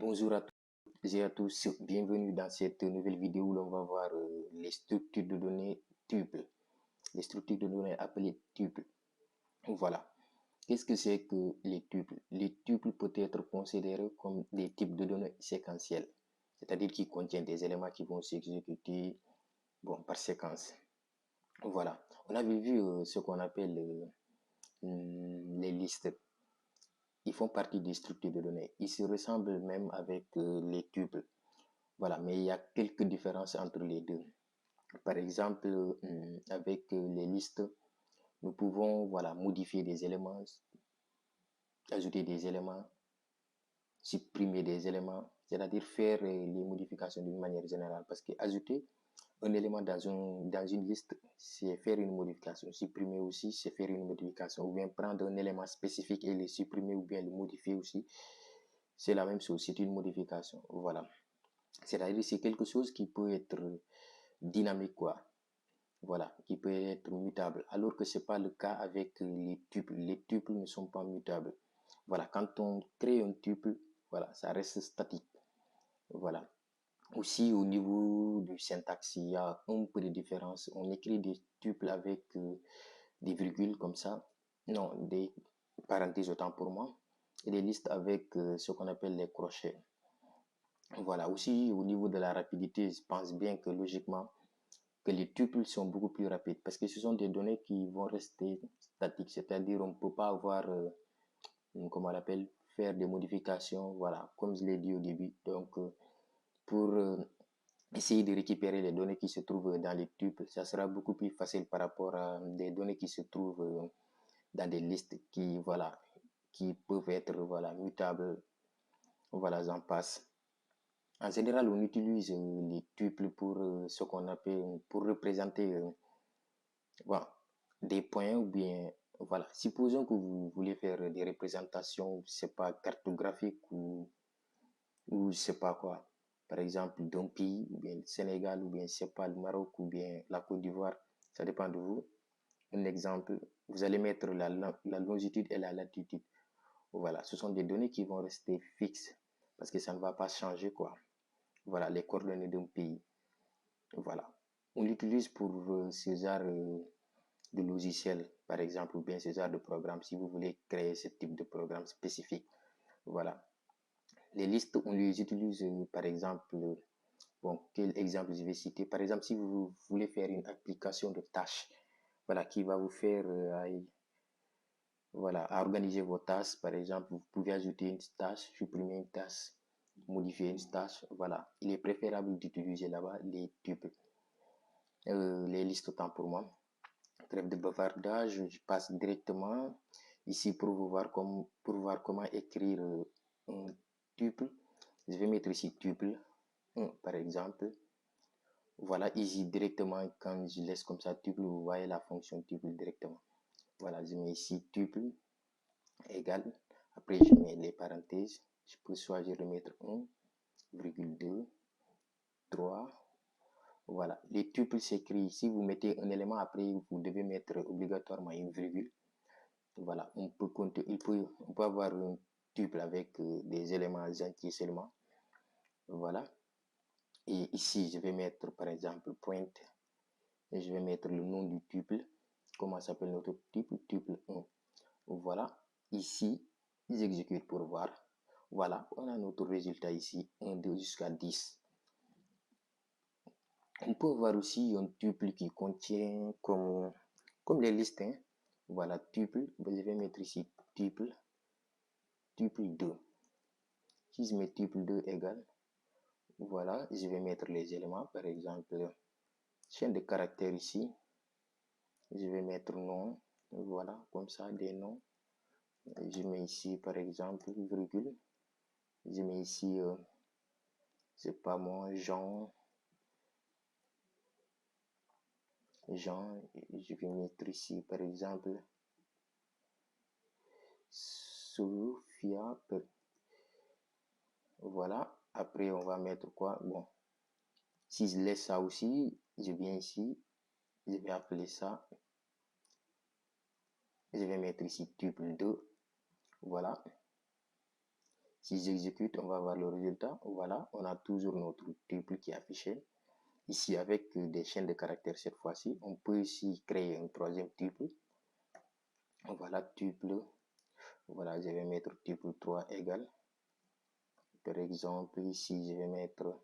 Bonjour à toutes et à tous, bienvenue dans cette nouvelle vidéo où l'on va voir les structures de données tuples, les structures de données appelées tuples. Voilà. Qu'est-ce que c'est que les tuples? Les tuples peuvent être considérés comme des types de données séquentielles, c'est-à-dire qui contiennent des éléments qui vont s'exécuter par séquence. Voilà. On avait vu ce qu'on appelle les listes. Ils font partie des structures de données. Ils se ressemblent même avec les tuples. Voilà, mais il y a quelques différences entre les deux. Par exemple, avec les listes, nous pouvons modifier des éléments, ajouter des éléments, supprimer des éléments, c'est-à-dire faire les modifications d'une manière générale. Parce que ajouter un élément dans une liste, c'est faire une modification. Supprimer aussi, c'est faire une modification. Ou bien prendre un élément spécifique et le supprimer ou bien le modifier aussi, c'est la même chose, c'est une modification. Voilà. C'est-à-dire c'est quelque chose qui peut être dynamique, quoi. Voilà, qui peut être mutable, alors que ce n'est pas le cas avec les tuples. Les tuples ne sont pas mutables. Voilà, quand on crée un tuple, voilà, ça reste statique. Voilà. Aussi, au niveau du syntaxe, il y a un peu de différence. On écrit des tuples avec des virgules comme ça. Non, des parenthèses autant pour moi. Et des listes avec ce qu'on appelle les crochets. Voilà, aussi au niveau de la rapidité, je pense bien que logiquement, que les tuples sont beaucoup plus rapides parce que ce sont des données qui vont rester statiques, c'est-à-dire on ne peut pas avoir, comment on appelle, faire des modifications, voilà, comme je l'ai dit au début. Donc, pour essayer de récupérer les données qui se trouvent dans les tuples, ça sera beaucoup plus facile par rapport à des données qui se trouvent dans des listes qui, voilà, qui peuvent être, voilà, mutables, voilà, j'en passe. En général, on utilise les tuples pour ce qu'on appelle, pour représenter bon, des points ou bien, voilà. Supposons que vous voulez faire des représentations, je sais pas, cartographiques ou je sais pas quoi. Par exemple, d'un pays, ou bien le Sénégal, ou bien, je sais pas, le Maroc, ou bien la Côte d'Ivoire. Ça dépend de vous. Un exemple, vous allez mettre la longitude et la latitude. Voilà, ce sont des données qui vont rester fixes parce que ça ne va pas changer, quoi. Voilà, les coordonnées d'un pays. Voilà. On l'utilise pour ce genre de logiciel, par exemple, ou bien ce genre de programme, si vous voulez créer ce type de programme spécifique. Voilà. Les listes, on les utilise, par exemple, bon, quel exemple je vais citer? Par exemple, si vous voulez faire une application de tâches, voilà, qui va vous faire voilà, à organiser vos tâches. Par exemple, vous pouvez ajouter une tâche, supprimer une tâche, modifier une tâche. Voilà. Il est préférable d'utiliser là-bas les tuples. Les listes autant pour moi. Trêve de bavardage, je passe directement ici pour voir comment écrire un tuple. Je vais mettre ici tuple 1 par exemple. Voilà, ici directement, quand je laisse comme ça tuple, vous voyez la fonction tuple directement. Voilà, je mets ici tuple égal. Après, je mets les parenthèses. Je peux choisir de mettre 1,2, 3. Voilà, les tuples s'écrivent. Si vous mettez un élément après, vous devez mettre obligatoirement une virgule. Voilà, on peut compter, on peut avoir un tuple avec des éléments entiers seulement. Voilà. Et ici, je vais mettre par exemple point. Et je vais mettre le nom du tuple. Comment s'appelle notre tuple? Tuple 1. Voilà. Ici, j'exécute pour voir. Voilà, on a notre résultat ici, 1, 2 jusqu'à 10. On peut voir aussi un tuple qui contient comme les listes. Hein. Voilà, tuple. Je vais mettre ici tuple 2. Si je mets tuple 2 égale, voilà, je vais mettre les éléments, par exemple, chaîne de caractères ici. Je vais mettre nom, voilà, comme ça, des noms. Je mets ici, par exemple, virgule. Je mets ici, c'est pas moi, Jean. Je vais mettre ici, par exemple, Sophia. Voilà, après on va mettre quoi? Bon, si je laisse ça aussi, je viens ici, je vais appeler ça, je vais mettre ici tuple 2, voilà. Si j'exécute, on va voir le résultat. Voilà, on a toujours notre tuple qui est affiché. Ici, avec des chaînes de caractères cette fois-ci, on peut ici créer un troisième tuple. Voilà, tuple. Voilà, je vais mettre tuple 3 égale. Par exemple, ici, je vais mettre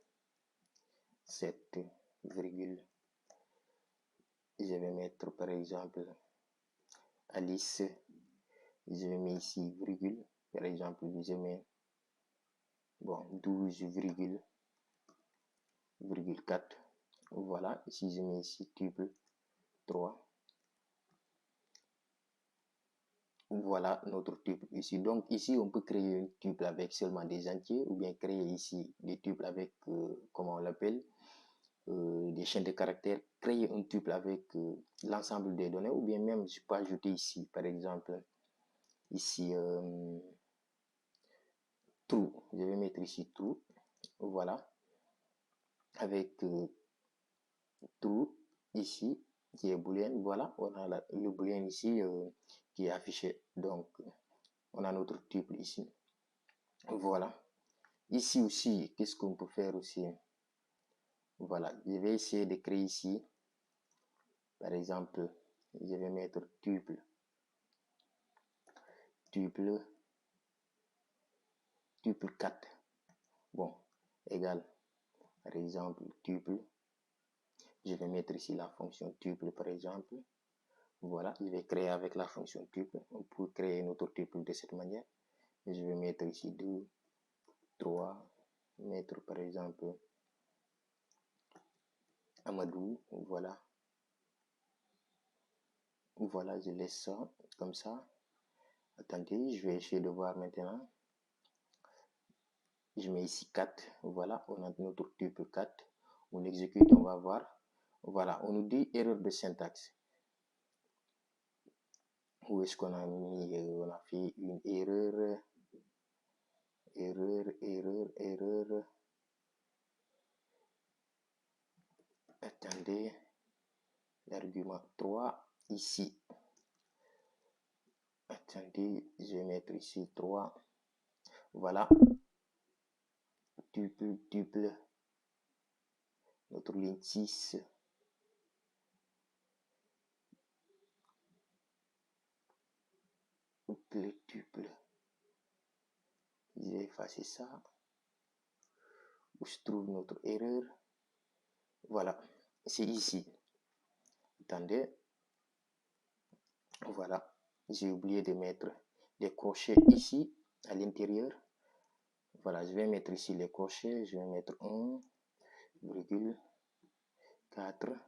7, je vais mettre par exemple Alice. Je vais mettre ici virgule. Par exemple, je mets bon 12,4. Voilà, ici je mets ici tuple 3. Voilà notre tuple ici. Donc ici, on peut créer un tuple avec seulement des entiers ou bien créer ici des tuples avec, comment on l'appelle, des chaînes de caractères. Créer un tuple avec l'ensemble des données ou bien même je peux ajouter ici, par exemple, ici, true. Je vais mettre ici true. Voilà. Avec true ici qui est boolean. Voilà, on a le boolean ici qui est affiché. Donc, on a notre tuple ici. Voilà. Ici aussi, qu'est-ce qu'on peut faire aussi? Voilà, je vais essayer de créer ici. Par exemple, je vais mettre tuple 4. Bon, égal, par exemple, tuple. Je vais mettre ici la fonction tuple, par exemple. Voilà, je vais créer avec la fonction tuple. On peut créer notre tuple de cette manière. Je vais mettre ici 2, 3, mettre par exemple Amadou. Voilà. Voilà, je laisse ça comme ça. Attendez, je vais essayer de voir maintenant. Je mets ici 4. Voilà, on a notre tuple 4. On exécute, on va voir. Voilà, on nous dit erreur de syntaxe. Où est-ce qu'on a mis? On a fait une erreur. Erreur. Attendez. L'argument 3 ici. Attendez, je vais mettre ici 3. Voilà. Tuple. Notre ligne 6. Tuple. Je vais effacer ça. Où se trouve notre erreur? Voilà. C'est ici. Attendez. Voilà. J'ai oublié de mettre des crochets ici à l'intérieur. Voilà, je vais mettre ici les crochets. Je vais mettre 1,4.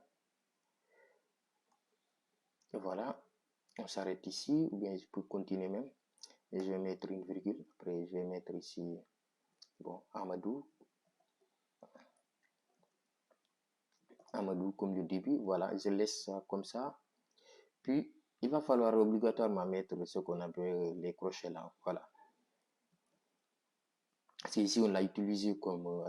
Voilà. On s'arrête ici ou bien je peux continuer même. Et je vais mettre une virgule. Après, je vais mettre ici, bon, Amadou comme le début. Voilà, je laisse ça comme ça. Puis, il va falloir obligatoirement mettre ce qu'on appelle les crochets là. Voilà. C'est ici, on l'a utilisé comme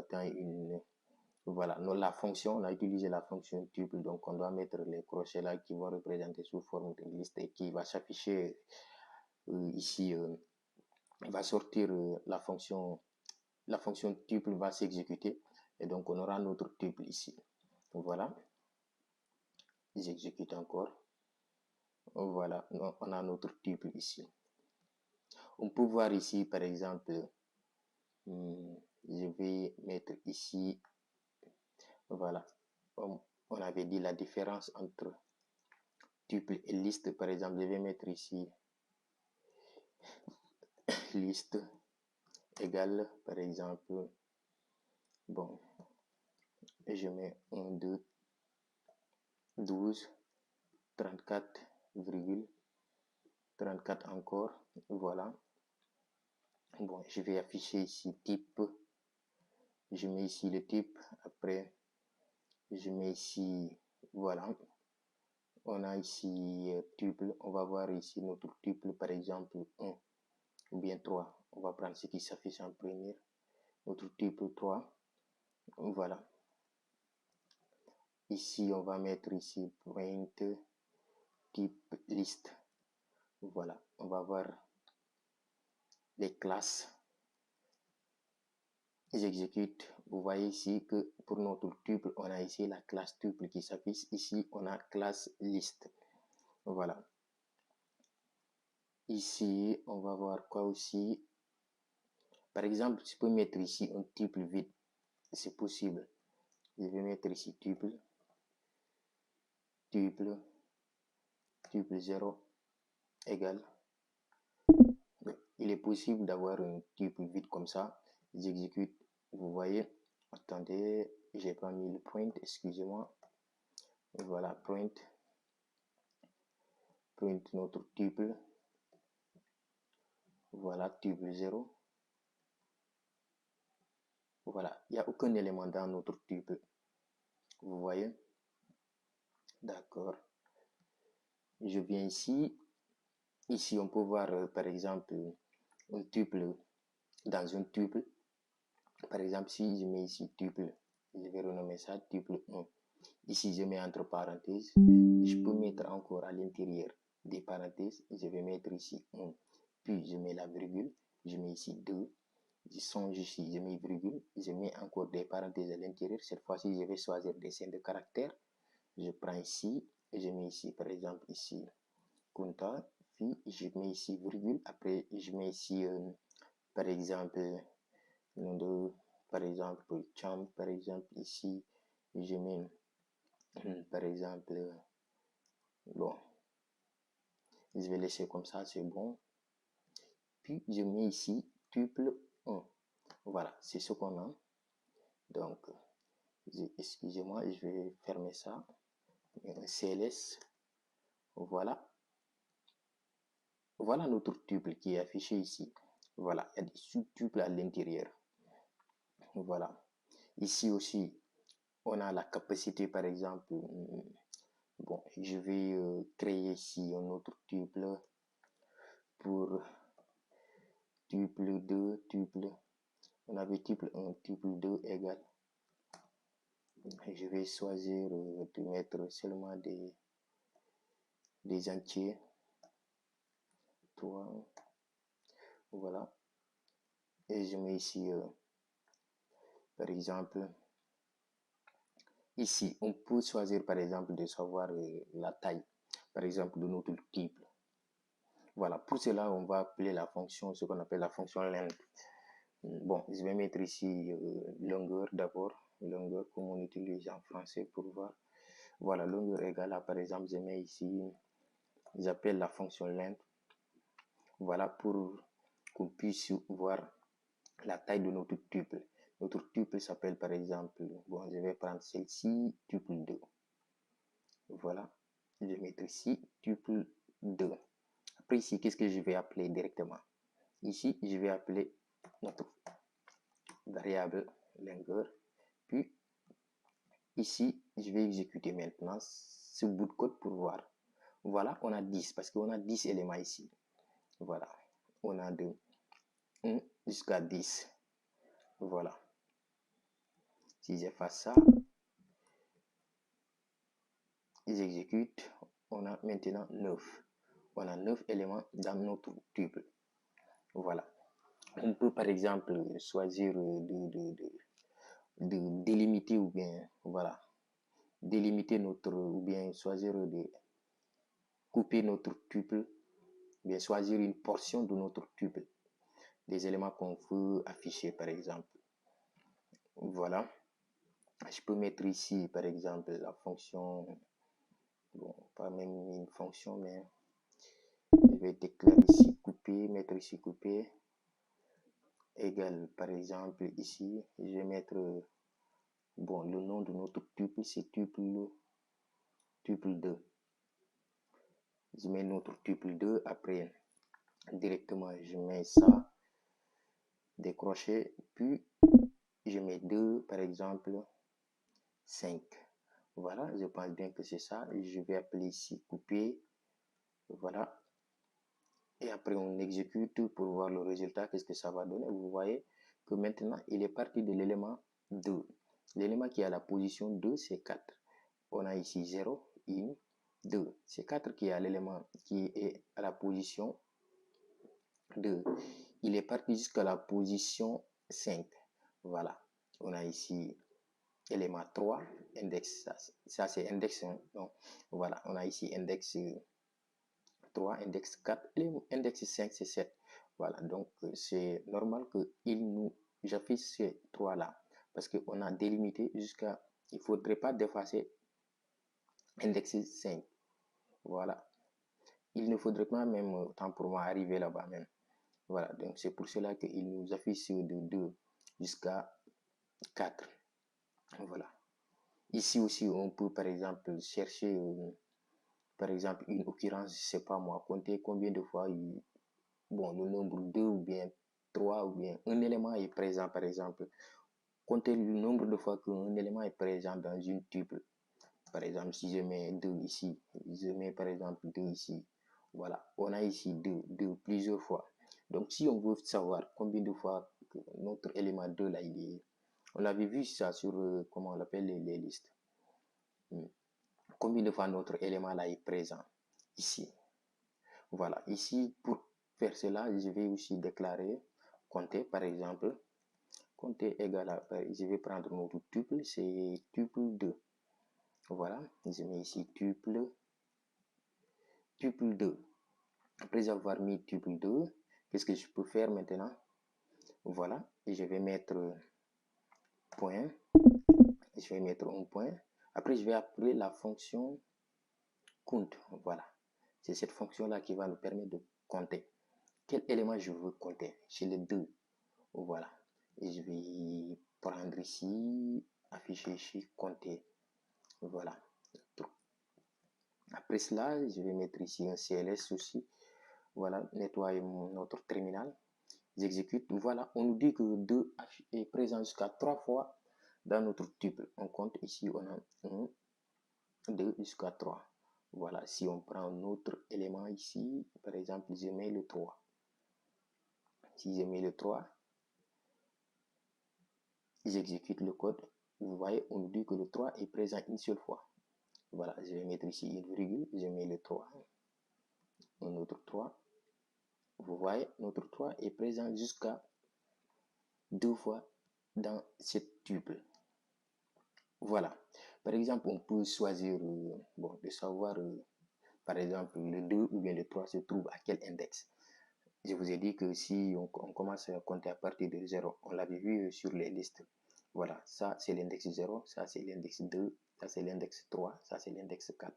voilà, la fonction, on a utilisé la fonction tuple, donc on doit mettre les crochets là qui vont représenter sous forme de liste et qui va s'afficher ici. Il va sortir la fonction tuple va s'exécuter et donc on aura notre tuple ici. Voilà, j'exécute encore. Voilà, on a notre tuple ici. On peut voir ici par exemple, je vais mettre ici, voilà, on avait dit la différence entre tuple et liste. Par exemple, je vais mettre ici liste égale, par exemple, bon, je mets 1, 2, 12, 34 encore. Voilà. Bon, je vais afficher ici type. Je mets ici le type. Après, je mets ici, voilà. On a ici tuple. On va voir ici notre tuple, par exemple 1 ou bien 3. On va prendre ce qui s'affiche en premier. Notre tuple 3. Voilà. Ici, on va mettre ici point type liste. Voilà. On va voir les classes. j'exécute. Vous voyez ici que pour notre tuple, on a ici la classe tuple qui s'affiche. Ici, on a classe liste. Voilà. Ici, on va voir quoi aussi. Par exemple, je peux mettre ici un tuple vide. C'est possible. Je vais mettre ici tuple 0 égale. Il est possible d'avoir un tuple vide comme ça. J'exécute. Vous voyez. Attendez, j'ai pas mis le point, excusez-moi. Voilà, print notre tuple. Voilà, tuple 0. Voilà, il n'y a aucun élément dans notre tuple. Vous voyez? D'accord. Je viens ici. Ici, on peut voir, par exemple, un tuple dans un tuple. Par exemple, si je mets ici tuple, je vais renommer ça tuple 1. Ici, je mets entre parenthèses. Je peux mettre encore à l'intérieur des parenthèses. Je vais mettre ici 1. Puis, je mets la virgule. Je mets ici 2. Je change ici, je mets virgule. Je mets encore des parenthèses à l'intérieur. Cette fois-ci, je vais choisir des signes de caractère. Je prends ici. Et je mets ici, par exemple, ici, compta. Puis, je mets ici virgule. Après, je mets ici, par exemple, nom de, par exemple, champ, par exemple, ici, je mets, par exemple, bon, je vais laisser comme ça, c'est bon. Puis, je mets ici, tuple 1. Voilà, c'est ce qu'on a. Donc, excusez-moi, je vais fermer ça. CLS. Voilà. Voilà notre tuple qui est affiché ici. Voilà, il y a des sous-tuples à l'intérieur. Voilà. Ici aussi, on a la capacité, par exemple, bon, je vais créer ici un autre tuple pour tuple 2, tuple. On avait tuple 1, tuple 2 égale. Je vais choisir de mettre seulement des entiers. 3. Voilà. Et je mets ici, par exemple, ici, on peut choisir, par exemple, de savoir la taille, par exemple, de notre tuple. Voilà, pour cela, on va appeler la fonction, ce qu'on appelle la fonction length. Bon, je vais mettre ici longueur d'abord, longueur comme on utilise en français pour voir. Voilà, longueur égale à, par exemple, je mets ici, j'appelle la fonction length. Voilà, pour qu'on puisse voir la taille de notre tuple. Notre tuple s'appelle par exemple, bon, je vais prendre celle-ci, tuple 2. Voilà, je vais mettre ici, tuple 2. Après ici, qu'est-ce que je vais appeler directement? Ici, je vais appeler notre variable longueur. Puis, ici, je vais exécuter maintenant ce bout de code pour voir. Voilà, on a 10 parce qu'on a 10 éléments ici. Voilà, on a de 1 jusqu'à 10. Voilà. Si j'efface ça, j'exécute, on a maintenant 9. On a 9 éléments dans notre tuple. Voilà. On peut par exemple choisir de délimiter ou bien, voilà, délimiter notre, ou bien choisir de couper notre tuple, bien choisir une portion de notre tuple, des éléments qu'on veut afficher par exemple. Voilà. Je peux mettre ici par exemple la fonction, bon, pas même une fonction, mais je vais déclarer ici couper, mettre ici couper, égal par exemple ici, je vais mettre, bon, le nom de notre tuple, c'est tuple 2. Je mets notre tuple 2, après directement je mets ça, décrocher, puis je mets 2 par exemple 5. Voilà, je pense bien que c'est ça. Je vais appeler ici couper. Voilà. Et après, on exécute pour voir le résultat. Qu'est-ce que ça va donner? Vous voyez que maintenant, il est parti de l'élément 2. L'élément qui est à la position 2, c'est 4. On a ici 0, 1, 2. C'est 4 qui est à l'élément qui est à la position 2. Il est parti jusqu'à la position 5. Voilà, on a ici élément 3, index, ça c'est index 1. Donc, voilà, on a ici index 3, index 4, et index 5, c'est 7. Voilà, donc c'est normal qu'il nous affiche ces 3 là, parce qu'on a délimité jusqu'à, il ne faudrait pas dépasser index 5. Voilà, il ne faudrait pas même, autant pour moi, arriver là-bas même. Voilà, donc c'est pour cela qu'il nous affiche de 2 jusqu'à 4. Voilà. Ici aussi, on peut par exemple chercher, par exemple, une occurrence, je sais pas moi, compter combien de fois, bon, le nombre 2 ou bien 3 ou bien un élément est présent, par exemple. Compter le nombre de fois qu'un élément est présent dans une tuple. Par exemple, si je mets 2 ici, je mets par exemple 2 ici. Voilà, on a ici 2 plusieurs fois. Donc, si on veut savoir combien de fois notre élément 2 là, il est... On avait vu ça sur, comment on l'appelle, les listes. Combien de fois notre élément là est présent ici. Voilà, ici, pour faire cela, je vais aussi déclarer compter, par exemple. Compter égal à, je vais prendre notre tuple, c'est tuple 2. Voilà, je mets ici tuple 2. Après avoir mis tuple 2, qu'est-ce que je peux faire maintenant? Voilà, et je vais mettre point, je vais mettre un point. Après, je vais appeler la fonction count. Voilà, c'est cette fonction-là qui va nous permettre de compter. Quel élément je veux compter? C'est le 2. Voilà, et je vais prendre ici, afficher ici, compter. Voilà. Après cela, je vais mettre ici un CLS aussi. Voilà, nettoyer notre terminal. J'exécute. Voilà, on nous dit que 2 est présent jusqu'à 3 fois dans notre tuple. On compte ici, on a 1, 2 jusqu'à 3. Voilà, si on prend un autre élément ici, par exemple, je mets le 3. Si je mets le 3, j'exécute le code. Vous voyez, on nous dit que le 3 est présent une seule fois. Voilà, je vais mettre ici une virgule, je mets le 3. Un autre 3. Vous voyez, notre 3 est présent jusqu'à 2 fois dans cette tuple. Voilà. Par exemple, on peut choisir bon, de savoir, par exemple, le 2 ou bien le 3 se trouve à quel index. Je vous ai dit que si on commence à compter à partir de 0, on l'avait vu sur les listes. Voilà, ça c'est l'index 0, ça c'est l'index 2, ça c'est l'index 3, ça c'est l'index 4.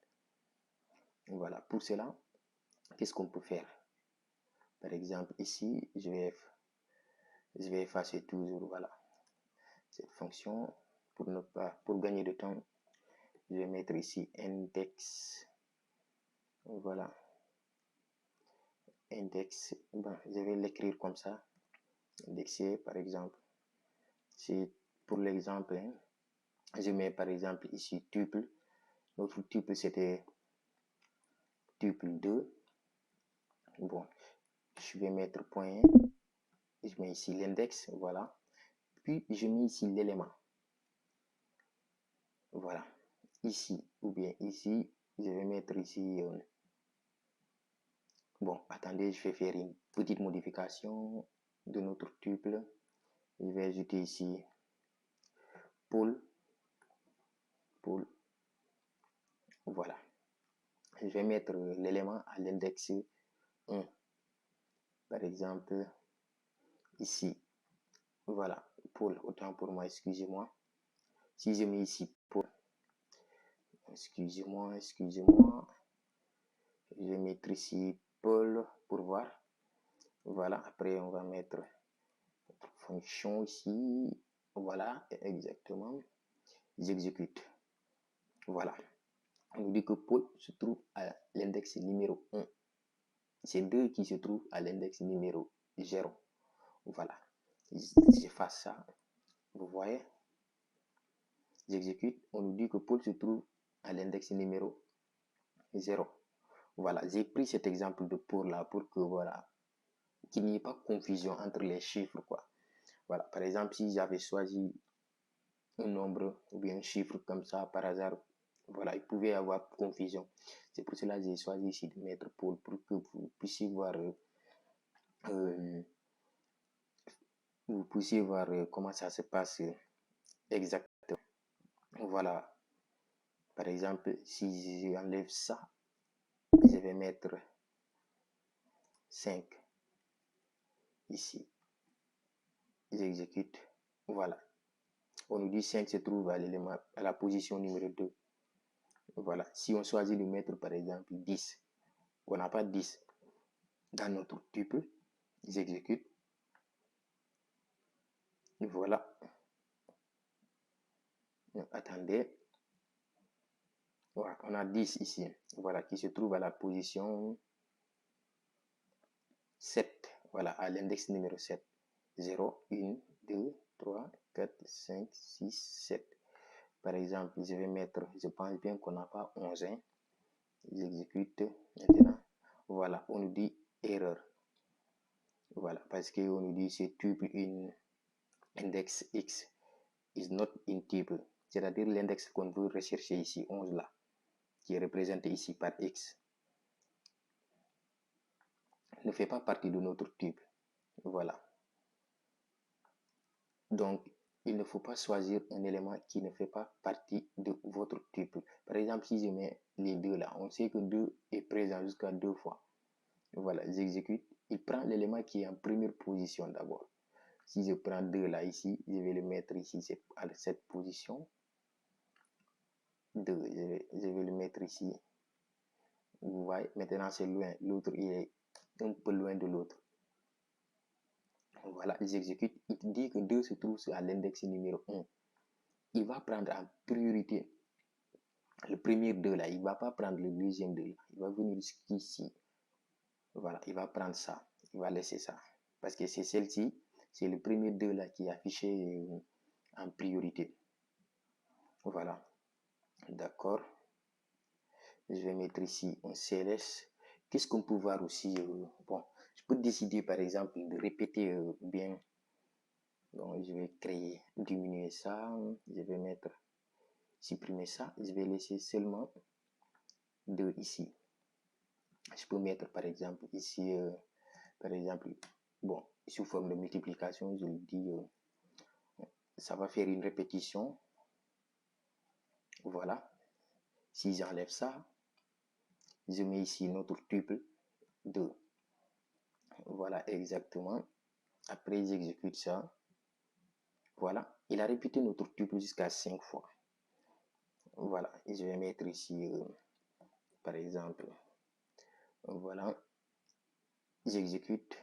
Voilà, pour cela, qu'est-ce qu'on peut faire? Par exemple, ici, je vais effacer toujours, voilà, cette fonction pour gagner de temps. Je vais mettre ici index, voilà, index, ben, je vais l'écrire comme ça, indexer par exemple. C'est pour l'exemple, hein, je mets par exemple ici tuple. Notre tuple c'était tuple 2. Bon, je vais mettre point, je mets ici l'index, voilà. Puis je mets ici l'élément. Voilà, ici ou bien ici, je vais mettre ici. Bon, attendez, je vais faire une petite modification de notre tuple. Je vais ajouter ici pôle. Voilà. Je vais mettre l'élément à l'index 1. Par exemple, ici. Voilà, pôle. Autant pour moi, excusez-moi. Si je mets ici pôle, excusez-moi. Je vais mettre ici pôle pour voir. Voilà, après on va mettre notre fonction ici. Voilà, exactement. J'exécute. Voilà. On nous dit que pôle se trouve à l'index numéro 1. C'est 2 qui se trouve à l'index numéro 0. Voilà. J'efface ça. Vous voyez? J'exécute. On nous dit que pôle se trouve à l'index numéro 0. Voilà. J'ai pris cet exemple de pôle là pour que, voilà, qu'il n'y ait pas de confusion entre les chiffres, quoi. Voilà. Par exemple, si j'avais choisi un nombre ou bien un chiffre comme ça par hasard, voilà, il pouvait y avoir confusion. C'est pour cela que j'ai choisi ici de mettre pôle pour que vous puissiez voir vous puissiez voir comment ça se passe exactement. Voilà. Par exemple, si j'enlève ça, je vais mettre 5 ici. J'exécute. Voilà. On nous dit 5 se trouve à l'élément, à la position numéro 2. Voilà. Si on choisit de mettre par exemple 10, on n'a pas 10 dans notre tuple, j'exécute. Voilà. Attendez. Voilà. On a 10 ici. Voilà. Qui se trouve à la position 7. Voilà. À l'index numéro 7. 0, 1, 2, 3, 4, 5, 6, 7. Par exemple, je vais mettre, je pense bien qu'on n'a pas 11. Hein. J'exécute maintenant. Voilà, on nous dit erreur. Voilà, parce qu'on nous dit ce tuple in index x is not in tuple. C'est-à-dire l'index qu'on veut rechercher ici, 11 là, qui est représenté ici par x, ne fait pas partie de notre tuple. Voilà. Donc, il ne faut pas choisir un élément qui ne fait pas partie de votre tuple. Par exemple, si je mets les deux là, on sait que 2 est présent jusqu'à 2 fois. Voilà, j'exécute. Il prend l'élément qui est en première position d'abord. Si je prends 2 là, ici, je vais le mettre ici à cette position. 2, je vais le mettre ici. Vous voyez, maintenant c'est loin. L'autre, il est un peu loin de l'autre. Voilà, j'exécute. Il dit que 2 se trouve à l'index numéro 1. Il va prendre en priorité le premier 2 là. Il ne va pas prendre le deuxième 2 là. Il va venir jusqu'ici. Voilà, il va prendre ça. Il va laisser ça. Parce que c'est celle-ci. C'est le premier 2 là qui est affiché en priorité. Voilà. D'accord. Je vais mettre ici un CLS. Qu'est-ce qu'on peut voir aussi bon, je peux décider par exemple de répéter bien. Donc, je vais créer, diminuer ça. Je vais mettre, supprimer ça. Je vais laisser seulement 2 ici. Je peux mettre par exemple ici, par exemple, bon, sous forme de multiplication, je le dis, ça va faire une répétition. Voilà. Si j'enlève ça, je mets ici notre tuple 2. Voilà, exactement. Après, j'exécute ça. Voilà. Il a répété notre tuple jusqu'à 5 fois. Voilà. Et je vais mettre ici, par exemple, voilà. J'exécute.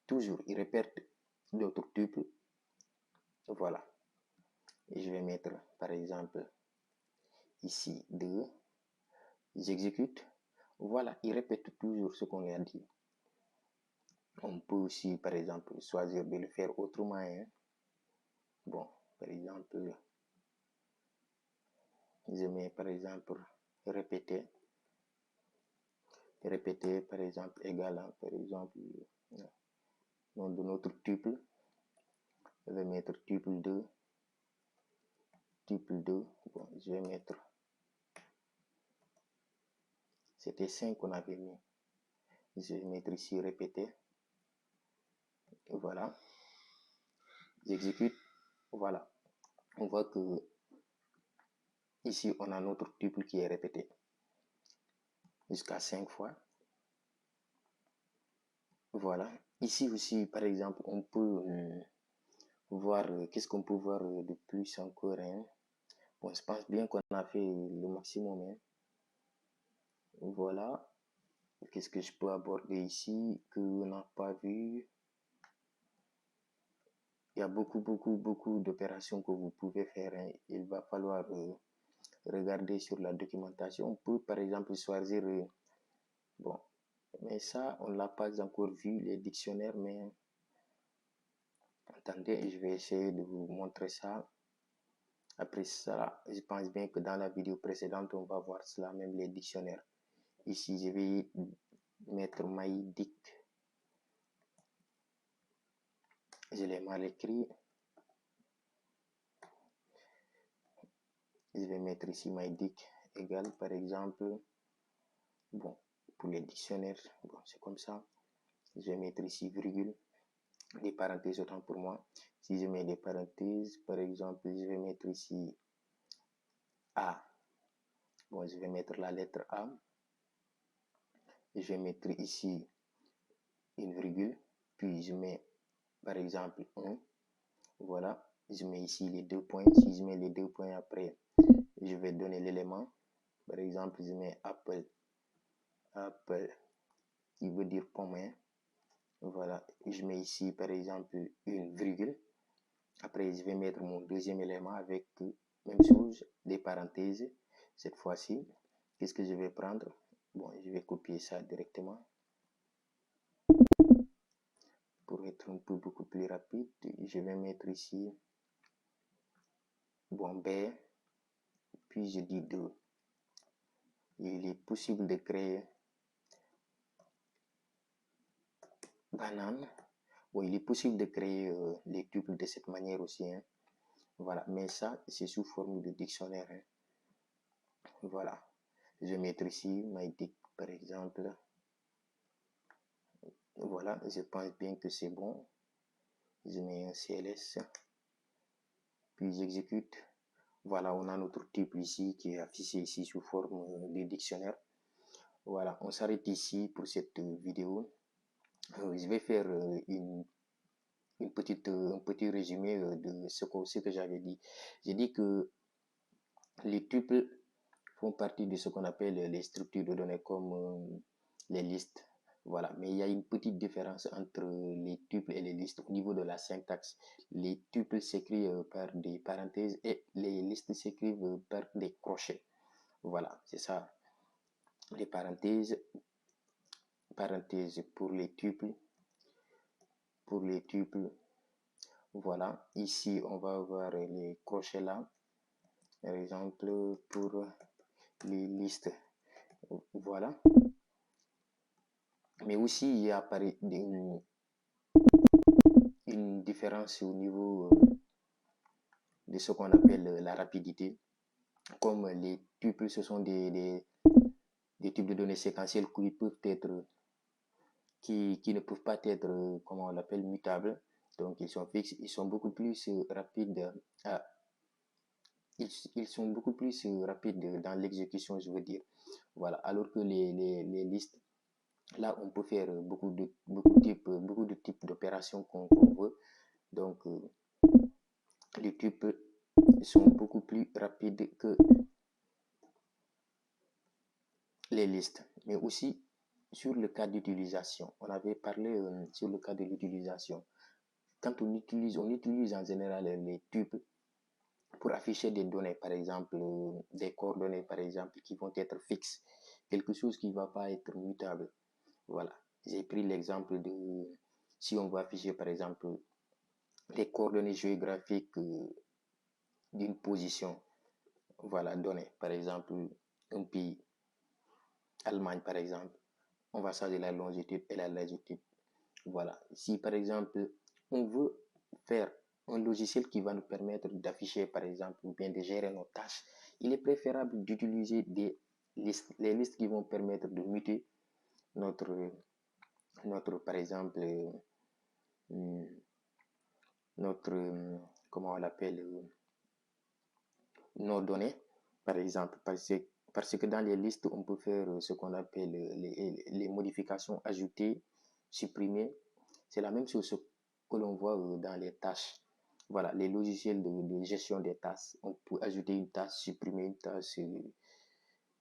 Toujours, il répète notre tuple. Voilà. Et je vais mettre, par exemple, ici 2. J'exécute. Voilà. Il répète toujours ce qu'on a dit. On peut aussi, par exemple, choisir de le faire autrement. Hein. Bon, par exemple, je mets, par exemple, répéter. Répéter, par exemple, égal à, par exemple, nom de notre tuple. Je vais mettre tuple 2. Tuple 2. Bon, je vais mettre. C'était 5 qu'on avait mis. Je vais mettre ici répéter. Voilà. J'exécute. Voilà. On voit que ici, on a notre tuple qui est répété jusqu'à 5 fois. Voilà. Ici aussi, par exemple, on peut voir, qu'est-ce qu'on peut voir de plus encore. Hein? Bon, je pense bien qu'on a fait le maximum. Hein? Voilà. Qu'est-ce que je peux aborder ici que on n'a pas vu? Il y a beaucoup d'opérations que vous pouvez faire. Hein. Il va falloir regarder sur la documentation. On peut, par exemple, choisir... bon, mais ça, on ne l'a pas encore vu, les dictionnaires, mais... Attendez, je vais essayer de vous montrer ça. Après ça, je pense bien que dans la vidéo précédente, on va voir cela, même les dictionnaires. Ici, je vais mettre MyDic. Je l'ai mal écrit. Je vais mettre ici MyDic égale, par exemple, bon, pour les dictionnaires, bon, c'est comme ça. Je vais mettre ici virgule, des parenthèses autant pour moi. Si je mets des parenthèses, par exemple, je vais mettre ici A. Bon, je vais mettre la lettre A. Je vais mettre ici une virgule, puis je mets par exemple 1. Voilà, je mets ici les 2 points. Si je mets les 2 points après, je vais donner l'élément. Par exemple, je mets Apple, qui veut dire pomme. Voilà, je mets ici par exemple une virgule. Après, je vais mettre mon deuxième élément avec même chose, des parenthèses. Cette fois-ci, qu'est-ce que je vais prendre? Bon, je vais copier ça directement pour être un peu beaucoup plus rapide. Je vais mettre ici, bon, B, puis je dis 2. Il est possible de créer banane. Bon, il est possible de créer les tuples de cette manière aussi. Voilà, mais ça, c'est sous forme de dictionnaire. Voilà, je vais mettre ici mydic par exemple. Voilà, je pense bien que c'est bon. Je mets un CLS, puis j'exécute. Voilà, on a notre tuple ici qui est affiché ici sous forme de dictionnaire. Voilà, on s'arrête ici pour cette vidéo. Je vais faire un petit résumé de ce que j'avais dit. J'ai dit que les tuples font partie de ce qu'on appelle les structures de données comme les listes. Voilà, mais il y a une petite différence entre les tuples et les listes au niveau de la syntaxe. Les tuples s'écrivent par des parenthèses et les listes s'écrivent par des crochets. Voilà, c'est ça. Les parenthèses pour les tuples. Voilà, ici on va avoir les crochets là. Par exemple, pour les listes. Voilà. Mais aussi, il y a une différence au niveau de ce qu'on appelle la rapidité. Comme les tuples, ce sont des types de données séquentielles qui ne peuvent pas être, comment on l'appelle, mutables. Donc, ils sont fixes, ils sont beaucoup plus rapides. Ils sont beaucoup plus rapides dans l'exécution, je veux dire. Voilà. Alors que les listes, là, on peut faire beaucoup de types d'opérations qu'on veut. Donc, les tuples sont beaucoup plus rapides que les listes. Mais aussi, sur le cas d'utilisation, on avait parlé sur le cas de l'utilisation. Quand on utilise en général les tuples pour afficher des données, par exemple, des coordonnées, par exemple, qui vont être fixes, quelque chose qui ne va pas être mutable. Voilà. J'ai pris l'exemple de, si on veut afficher, par exemple, les coordonnées géographiques d'une position, voilà, donnée, par exemple, un pays, Allemagne, par exemple, on va changer la longitude et la latitude. Voilà. Si, par exemple, on veut faire un logiciel qui va nous permettre d'afficher, par exemple, ou bien de gérer nos tâches, il est préférable d'utiliser des listes, les listes qui vont permettre de muter notre par exemple, comment on l'appelle, nos données, par exemple, parce que dans les listes, on peut faire ce qu'on appelle les modifications, ajouter, supprimer. C'est la même chose que l'on voit dans les tâches. Voilà, les logiciels de gestion des tâches. On peut ajouter une tâche, supprimer une tâche,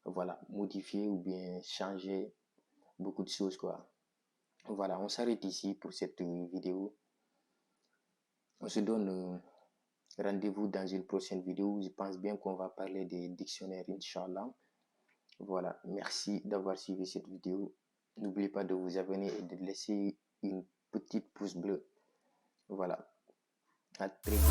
voilà, modifier ou bien changer beaucoup de choses, quoi. Voilà, on s'arrête ici pour cette vidéo. On se donne rendez-vous dans une prochaine vidéo. Je pense bien qu'on va parler des dictionnaires, Inch'Allah. Voilà, merci d'avoir suivi cette vidéo. N'oubliez pas de vous abonner et de laisser une petite pouce bleu. Voilà, à très bientôt.